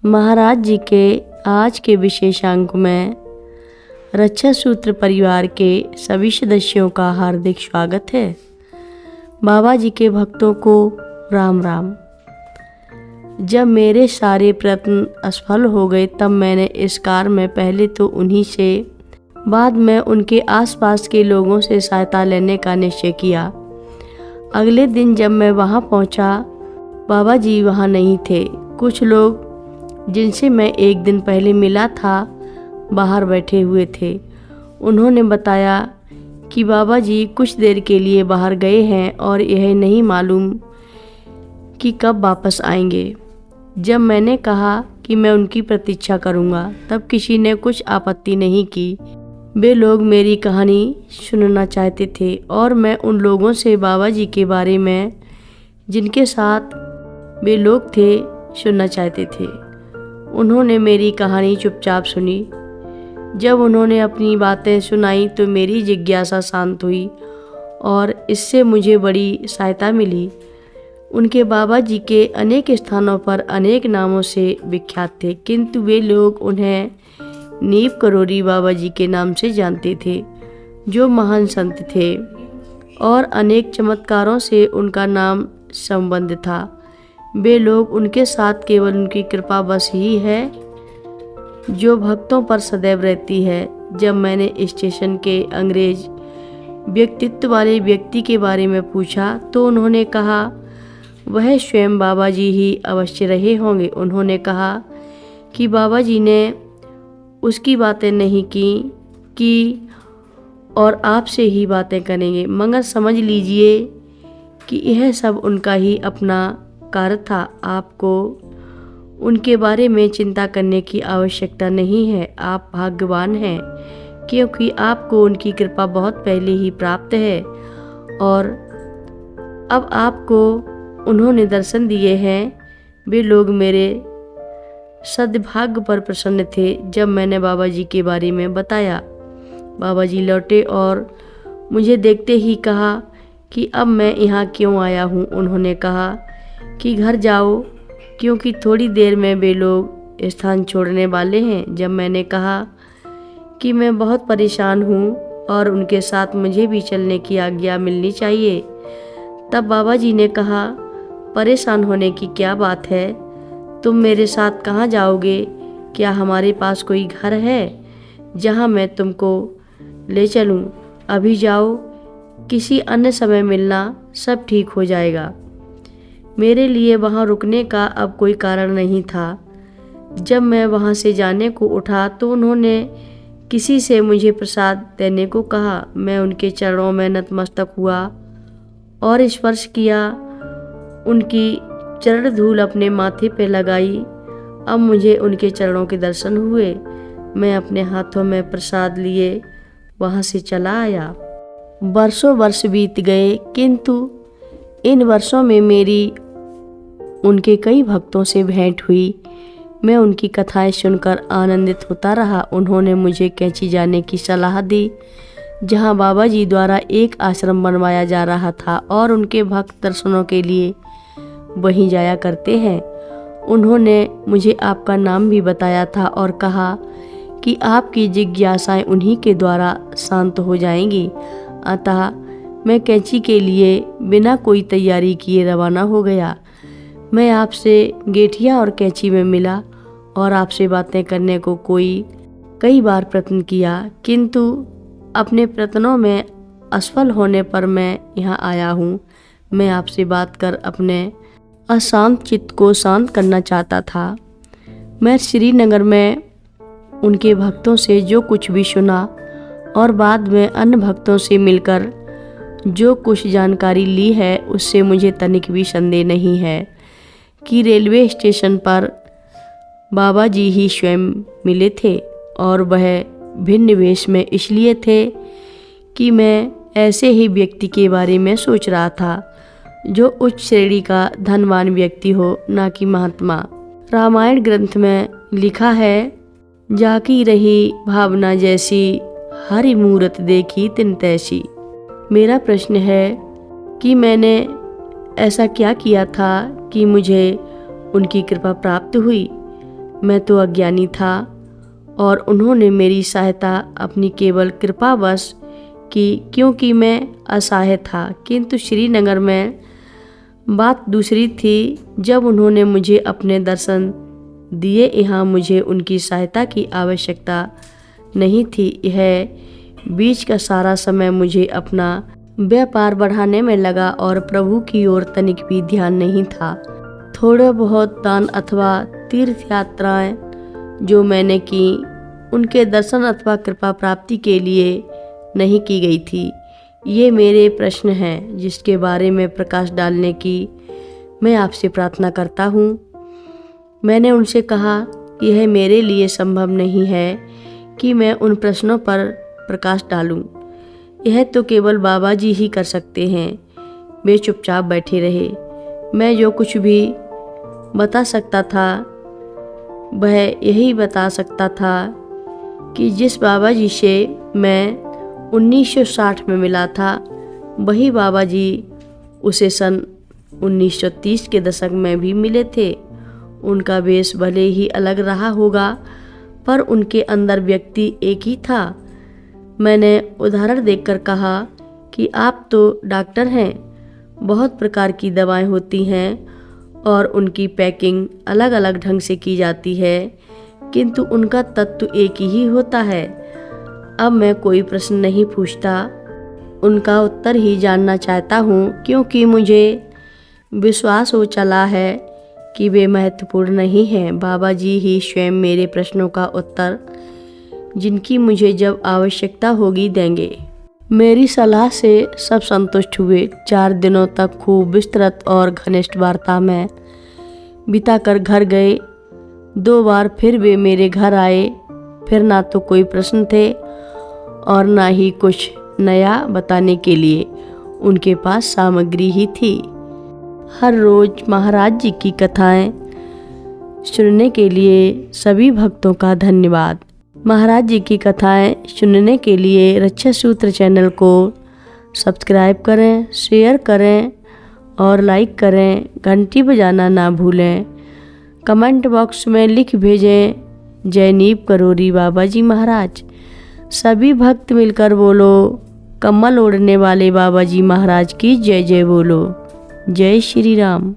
महाराज जी के आज के विशेषांक में रक्षा सूत्र परिवार के सभी सदस्यों का हार्दिक स्वागत है। बाबा जी के भक्तों को राम राम। जब मेरे सारे प्रयत्न असफल हो गए तब मैंने इस कार्य में पहले तो उन्हीं से, बाद में उनके आसपास के लोगों से सहायता लेने का निश्चय किया। अगले दिन जब मैं वहां पहुंचा, बाबा जी वहां नहीं थे। कुछ लोग जिनसे मैं एक दिन पहले मिला था बाहर बैठे हुए थे। उन्होंने बताया कि बाबा जी कुछ देर के लिए बाहर गए हैं और यह नहीं मालूम कि कब वापस आएंगे। जब मैंने कहा कि मैं उनकी प्रतीक्षा करूंगा, तब किसी ने कुछ आपत्ति नहीं की। वे लोग मेरी कहानी सुनना चाहते थे और मैं उन लोगों से बाबा जी के बारे में जिनके साथ वे लोग थे सुनना चाहते थे। उन्होंने मेरी कहानी चुपचाप सुनी। जब उन्होंने अपनी बातें सुनाई तो मेरी जिज्ञासा शांत हुई और इससे मुझे बड़ी सहायता मिली। उनके बाबा जी के अनेक स्थानों पर अनेक नामों से विख्यात थे, किंतु वे लोग उन्हें नीव करोरी बाबा जी के नाम से जानते थे, जो महान संत थे और अनेक चमत्कारों से उनका नाम संबंध था। वे लोग उनके साथ केवल उनकी कृपा बस ही है जो भक्तों पर सदैव रहती है। जब मैंने स्टेशन के अंग्रेज व्यक्तित्व वाले व्यक्ति के बारे में पूछा तो उन्होंने कहा वह स्वयं बाबा जी ही अवश्य रहे होंगे। उन्होंने कहा कि बाबा जी ने उसकी बातें नहीं की और आपसे ही बातें करेंगे, मगर समझ लीजिए कि यह सब उनका ही अपना कार्य था। आपको उनके बारे में चिंता करने की आवश्यकता नहीं है। आप भाग्यवान हैं क्योंकि आपको उनकी कृपा बहुत पहले ही प्राप्त है और अब आपको उन्होंने दर्शन दिए हैं। वे लोग मेरे सद्भाग्य पर प्रसन्न थे। जब मैंने बाबा जी के बारे में बताया, बाबा जी लौटे और मुझे देखते ही कहा कि अब मैं यहाँ क्यों आया हूँ। उन्होंने कहा कि घर जाओ क्योंकि थोड़ी देर में वे लोग स्थान छोड़ने वाले हैं। जब मैंने कहा कि मैं बहुत परेशान हूँ और उनके साथ मुझे भी चलने की आज्ञा मिलनी चाहिए, तब बाबा जी ने कहा परेशान होने की क्या बात है, तुम मेरे साथ कहाँ जाओगे? क्या हमारे पास कोई घर है जहाँ मैं तुमको ले चलूँ? अभी जाओ, किसी अन्य समय मिलना, सब ठीक हो जाएगा। मेरे लिए वहाँ रुकने का अब कोई कारण नहीं था। जब मैं वहाँ से जाने को उठा तो उन्होंने किसी से मुझे प्रसाद देने को कहा। मैं उनके चरणों में नतमस्तक हुआ और स्पर्श किया। उनकी चरण धूल अपने माथे पे लगाई। अब मुझे उनके चरणों के दर्शन हुए। मैं अपने हाथों में प्रसाद लिए वहाँ से चला आया। वर्षों वर्ष बीत गए, किंतु इन वर्षों में मेरी उनके कई भक्तों से भेंट हुई। मैं उनकी कथाएं सुनकर आनंदित होता रहा। उन्होंने मुझे कैंची जाने की सलाह दी, जहां बाबा जी द्वारा एक आश्रम बनवाया जा रहा था और उनके भक्त दर्शनों के लिए वहीं जाया करते हैं। उन्होंने मुझे आपका नाम भी बताया था और कहा कि आपकी जिज्ञासाएं उन्हीं के द्वारा शांत हो जाएंगी। अतः मैं कैंची के लिए बिना कोई तैयारी किए रवाना हो गया। मैं आपसे गेठिया और कैंची में मिला और आपसे बातें करने को कई बार प्रयत्न किया, किंतु अपने प्रयत्नों में असफल होने पर मैं यहाँ आया हूँ। मैं आपसे बात कर अपने अशांत चित्त को शांत करना चाहता था। मैं श्रीनगर में उनके भक्तों से जो कुछ भी सुना और बाद में अन्य भक्तों से मिलकर जो कुछ जानकारी ली है, उससे मुझे तनिक भी संदेह नहीं है कि रेलवे स्टेशन पर बाबा जी ही स्वयं मिले थे और वह भिन्न वेश में इसलिए थे कि मैं ऐसे ही व्यक्ति के बारे में सोच रहा था। जो उच्च श्रेणी का धनवान व्यक्ति हो, ना कि महात्मा। रामायण ग्रंथ में लिखा है, जाकी रही भावना जैसी, हरि मूरत देखी तिन तैसी। मेरा प्रश्न है कि मैंने ऐसा क्या किया था कि मुझे उनकी कृपा प्राप्त हुई। मैं तो अज्ञानी था और उन्होंने मेरी सहायता अपनी केवल कृपावश की, क्योंकि मैं असहाय था। किंतु श्रीनगर में बात दूसरी थी। जब उन्होंने मुझे अपने दर्शन दिए, यहाँ मुझे उनकी सहायता की आवश्यकता नहीं थी। यह बीच का सारा समय मुझे अपना व्यापार बढ़ाने में लगा और प्रभु की ओर तनिक भी ध्यान नहीं था। थोड़े बहुत दान अथवा तीर्थ यात्राएं जो मैंने की, उनके दर्शन अथवा कृपा प्राप्ति के लिए नहीं की गई थी। ये मेरे प्रश्न हैं जिसके बारे में प्रकाश डालने की मैं आपसे प्रार्थना करता हूँ। मैंने उनसे कहा कि यह मेरे लिए संभव नहीं है कि मैं उन प्रश्नों पर प्रकाश डालूं। यह तो केवल बाबा जी ही कर सकते हैं। वे चुपचाप बैठे रहे। मैं जो कुछ भी बता सकता था वह यही बता सकता था कि जिस बाबा जी से मैं 1960 में मिला था, वही बाबा जी उसे सन 1930 के दशक में भी मिले थे। उनका वेश भले ही अलग रहा होगा, पर उनके अंदर व्यक्ति एक ही था। मैंने उदाहरण देकर कहा कि आप तो डॉक्टर हैं, बहुत प्रकार की दवाएं होती हैं और उनकी पैकिंग अलग अलग ढंग से की जाती है, किंतु उनका तत्व एक ही होता है। अब मैं कोई प्रश्न नहीं पूछता, उनका उत्तर ही जानना चाहता हूँ, क्योंकि मुझे विश्वास हो चला है कि वे महत्वपूर्ण नहीं हैं। बाबा जी ही स्वयं मेरे प्रश्नों का उत्तर, जिनकी मुझे जब आवश्यकता होगी, देंगे। मेरी सलाह से सब संतुष्ट हुए। 4 दिनों तक खूब विस्तृत और घनिष्ठ वार्ता में बिताकर घर गए। 2 बार फिर वे मेरे घर आए। फिर ना तो कोई प्रश्न थे और ना ही कुछ नया बताने के लिए उनके पास सामग्री ही थी। हर रोज महाराज जी की कथाएं सुनने के लिए सभी भक्तों का धन्यवाद। महाराज जी की कथाएं सुनने के लिए रक्षा सूत्र चैनल को सब्सक्राइब करें, शेयर करें और लाइक करें। घंटी बजाना ना भूलें। कमेंट बॉक्स में लिख भेजें, जय नीब करोरी बाबा जी महाराज। सभी भक्त मिलकर बोलो, कमल ओढ़ने वाले बाबा जी महाराज की जय जय बोलो। जय श्री राम।